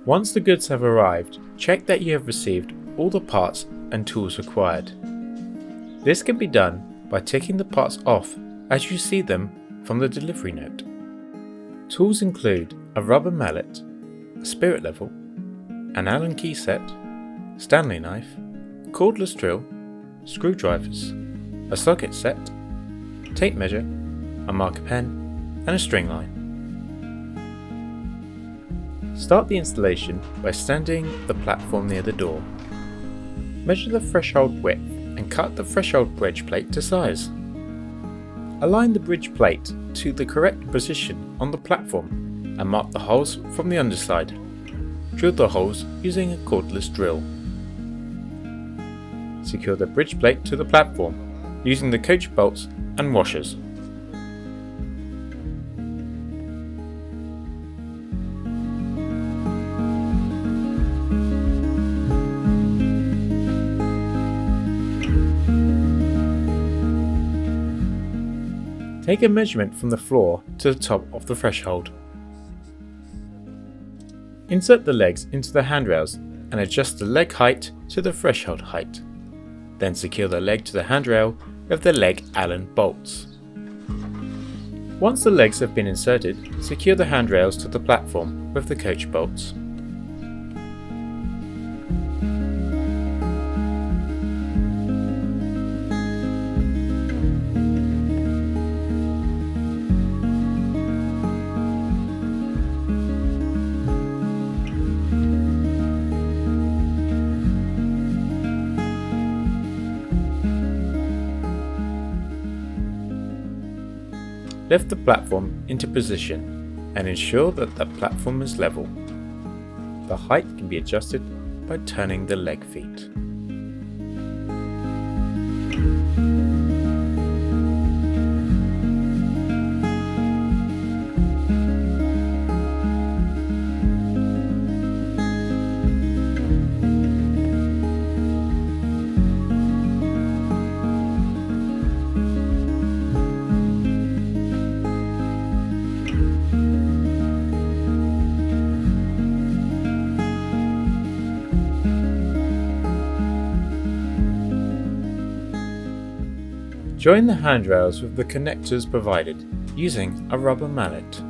Once the goods have arrived, check that you have received all the parts and tools required. This can be done by ticking the parts off as you see them from the delivery note. Tools include a rubber mallet, a spirit level, an Allen key set, Stanley knife, cordless drill, screwdrivers, a socket set, tape measure, a marker pen, and a string line. Start the installation by standing the platform near the door. Measure the threshold width and cut the threshold bridge plate to size. Align the bridge plate to the correct position on the platform and mark the holes from the underside. Drill the holes using a cordless drill. Secure the bridge plate to the platform using the coach bolts and washers. Take a measurement from the floor to the top of the threshold. Insert the legs into the handrails and adjust the leg height to the threshold height. Then secure the leg to the handrail with the leg Allen bolts. Once the legs have been inserted, secure the handrails to the platform with the coach bolts. Lift the platform into position and ensure that the platform is level. The height can be adjusted by turning the leg feet. Join the handrails with the connectors provided using a rubber mallet.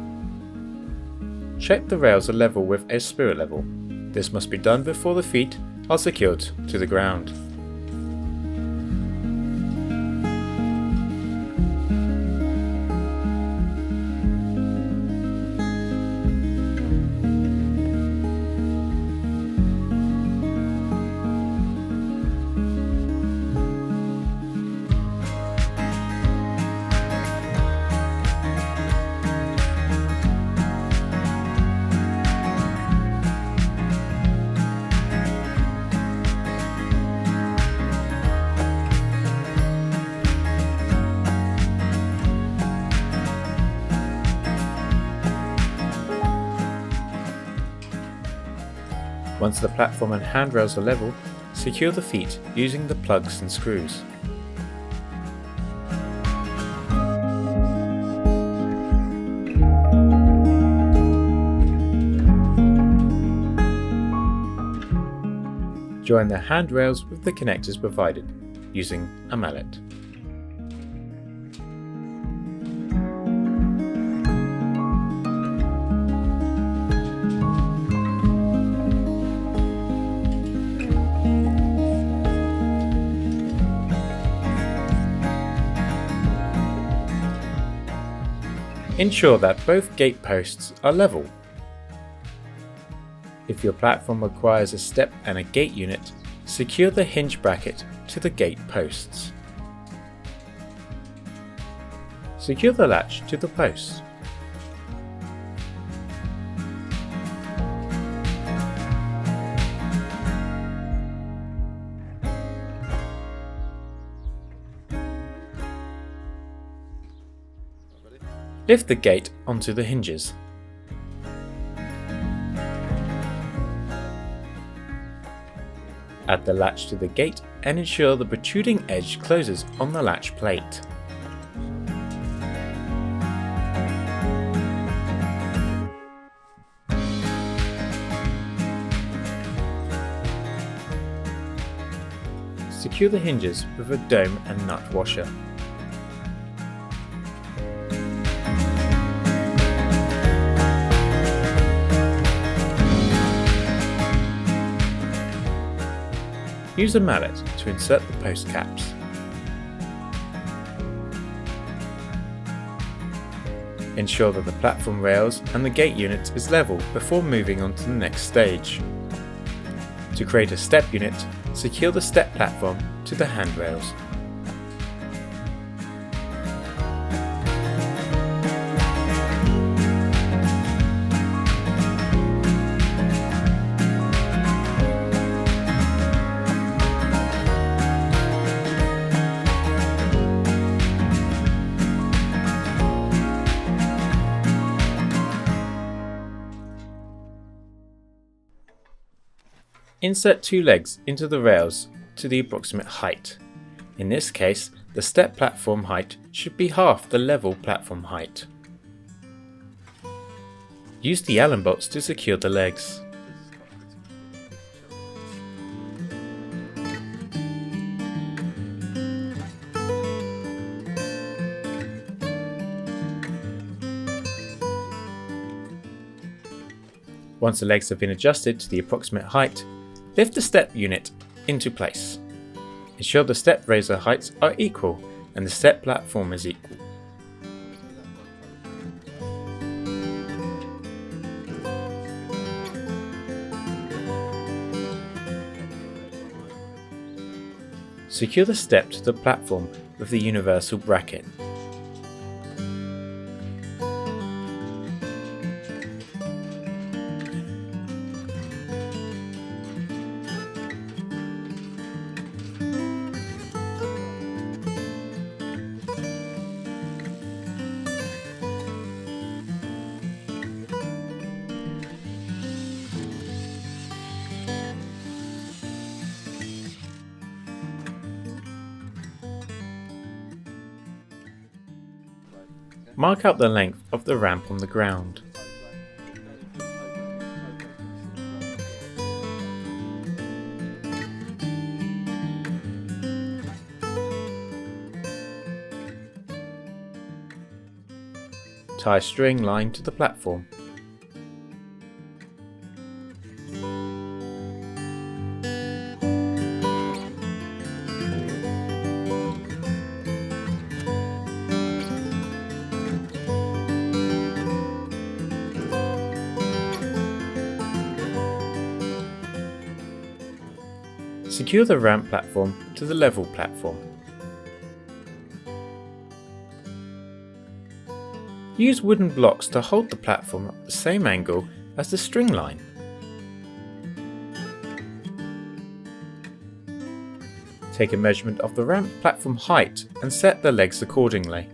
Check the rails are level with a spirit level. This must be done before the feet are secured to the ground. Once the platform and handrails are level, secure the feet using the plugs and screws. Join the handrails with the connectors provided using a mallet. Ensure that both gate posts are level. If your platform requires a step and a gate unit, secure the hinge bracket to the gate posts. Secure the latch to the posts. Lift the gate onto the hinges. Add the latch to the gate and ensure the protruding edge closes on the latch plate. Secure the hinges with a dome and nut washer. Use a mallet to insert the post caps. Ensure that the platform rails and the gate unit is level before moving on to the next stage. To create a step unit, secure the step platform to the handrails. Insert two legs into the rails to the approximate height. In this case, the step platform height should be half the level platform height. Use the Allen bolts to secure the legs. Once the legs have been adjusted to the approximate height, lift the step unit into place. Ensure the step raiser heights are equal and the step platform is equal. Secure the step to the platform with the universal bracket. Mark out the length of the ramp on the ground. Tie a string line to the platform. Secure the ramp platform to the level platform. Use wooden blocks to hold the platform at the same angle as the string line. Take a measurement of the ramp platform height and set the legs accordingly.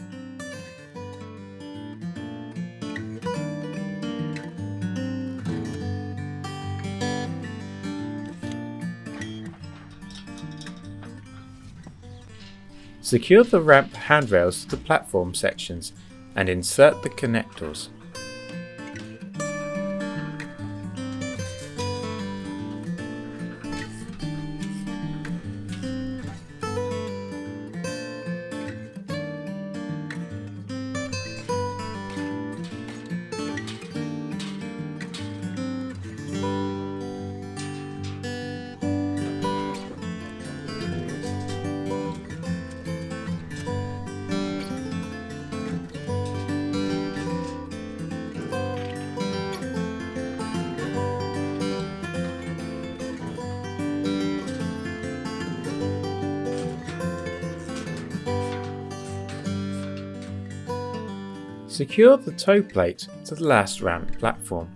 Secure the ramp handrails to the platform sections and insert the connectors. Secure the toe plate to the last ramp platform.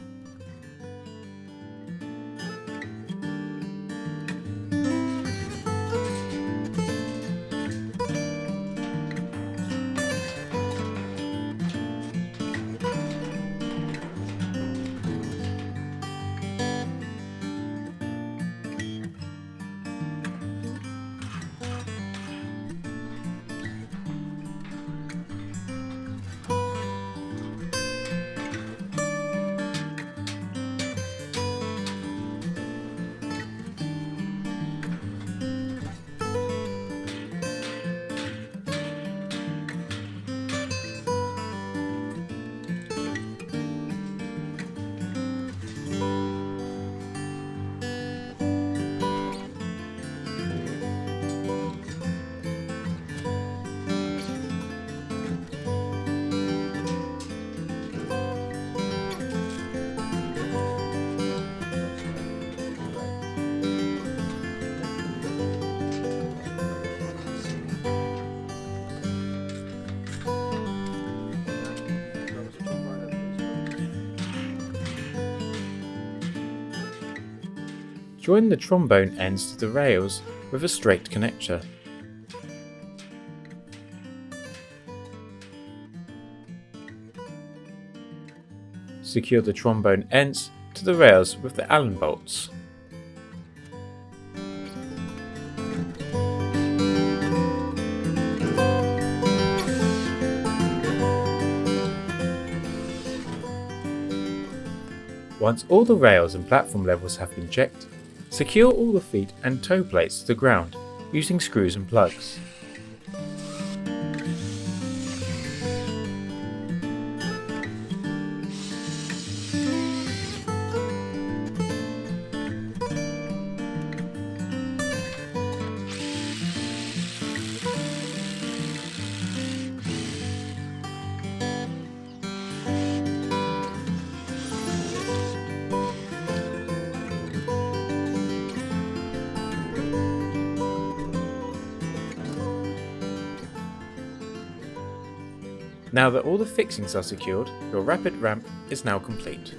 Join the trombone ends to the rails with a straight connector. Secure the trombone ends to the rails with the Allen bolts. Once all the rails and platform levels have been checked, secure all the feet and toe plates to the ground using screws and plugs. Now that all the fixings are secured, your rapid ramp is now complete.